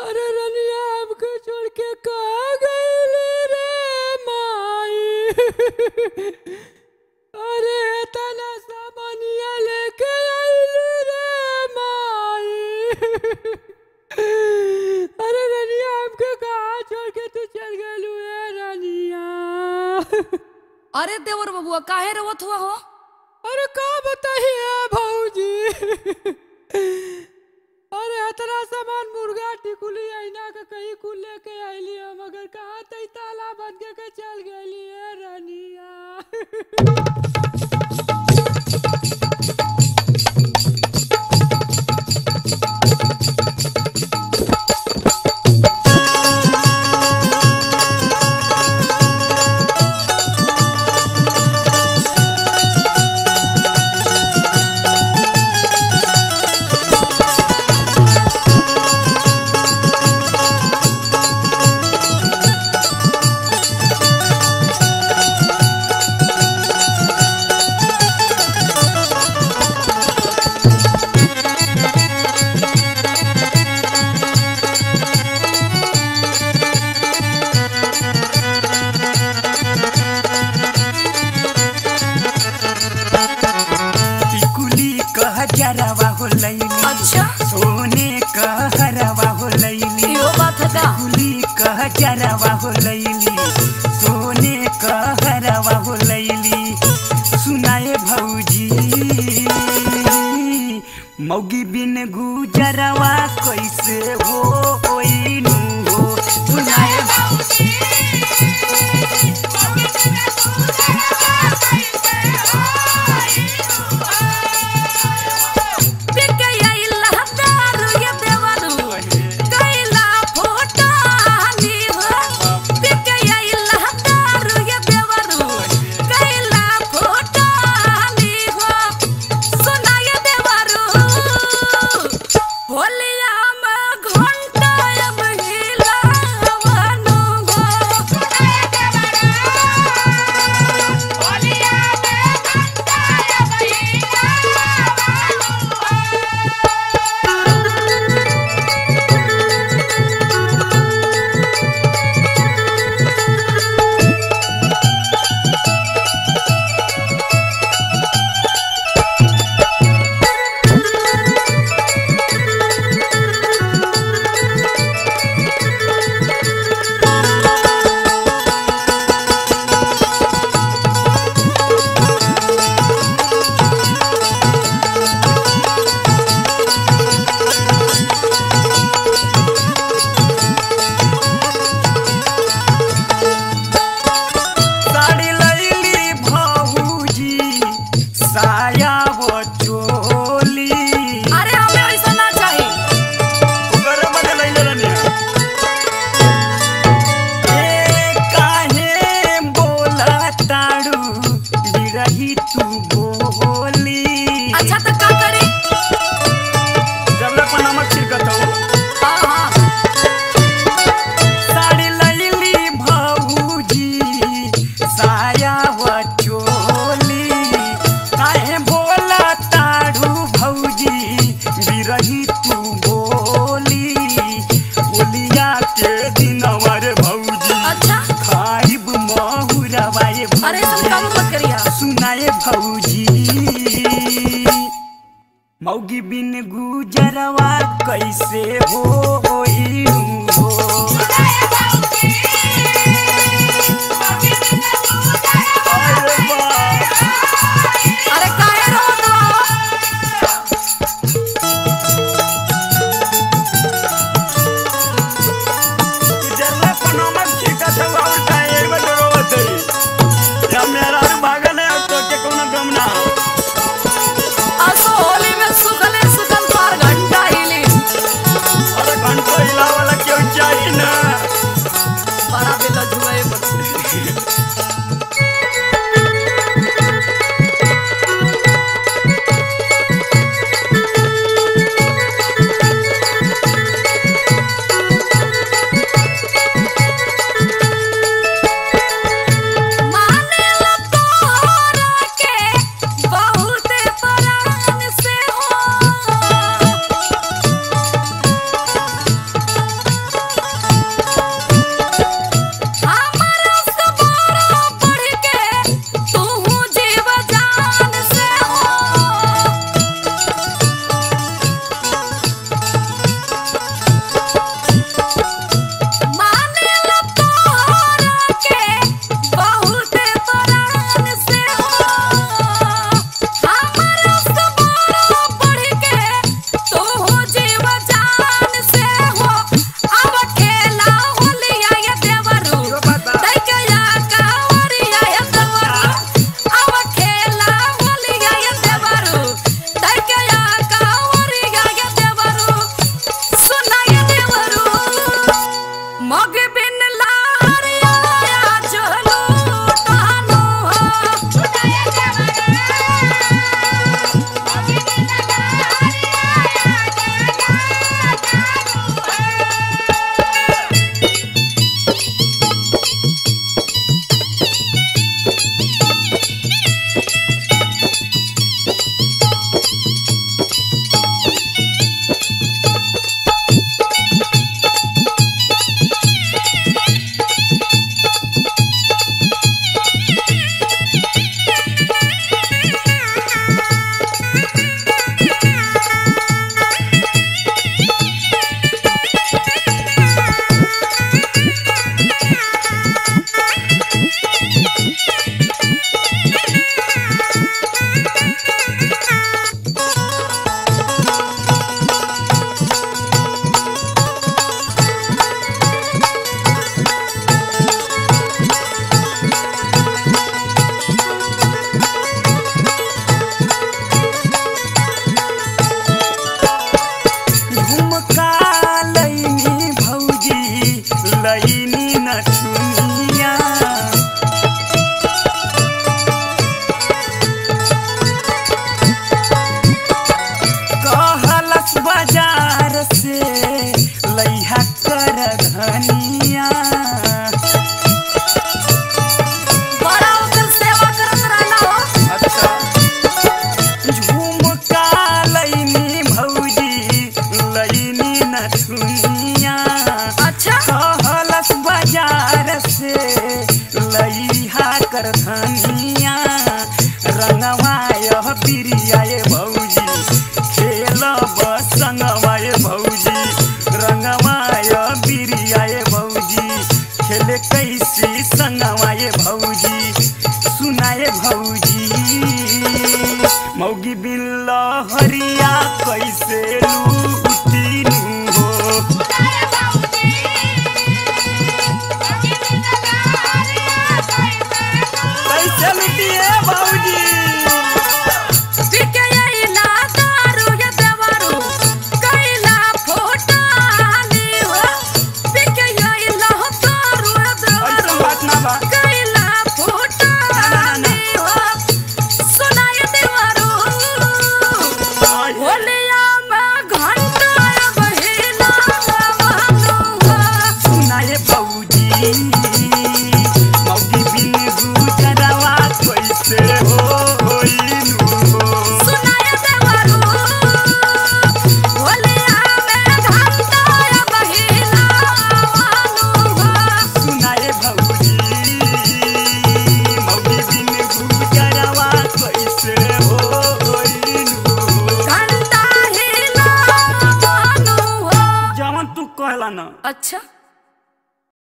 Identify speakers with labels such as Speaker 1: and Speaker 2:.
Speaker 1: अरे रनिया हमको छोड़ के कहाँ गई रे माई। अरे तना सामानिया लेके आइली रे माई। अरे रनिया हमको कहाँ छोड़ के तू चल गलू है रनिया।
Speaker 2: अरे देवर बबुआ काहे रोवत हुआ हो?
Speaker 1: अरे का बताइए भौजी। अरे इतना सामान मुर्गा टिकुली आईना का कहीं कुल लेके आईली हम, मगर कहाँ तई ताला बंद के चल गई है रनिया।
Speaker 2: अच्छा
Speaker 3: सोने का हरवा हो लैली,
Speaker 2: यो बात है का?
Speaker 3: गुली का जरवा हो लैली, सोने का हरवा हो लैली। सुनाए भौजी मौगी बिन गुजरवा कैसे हो ओइनु हो। सुनाए भौजी मौगी बिन गुजरवा कैसे हो ओइनु हो।
Speaker 2: अरे काहे रोत हो?
Speaker 3: जल्ला पनोमक छिकत हो और काहे बडरोत है। या मेरा भागल है तो के कोनो गम ना।
Speaker 2: सुखले सुखल 4 घंटा हिली।
Speaker 3: अरे घंटा हिला वाला क्यों चाहिए ना। बिरियाए भौजी खेलब संगवाए भौजी रंगवाय बिरियाए भौजी खेले कैसे संगवाए भौजी सुनाए भौजी मौगी बिल्ला हरिया कैसे लूटीनु हो कैसे लूटिए भौजी
Speaker 2: अच्छा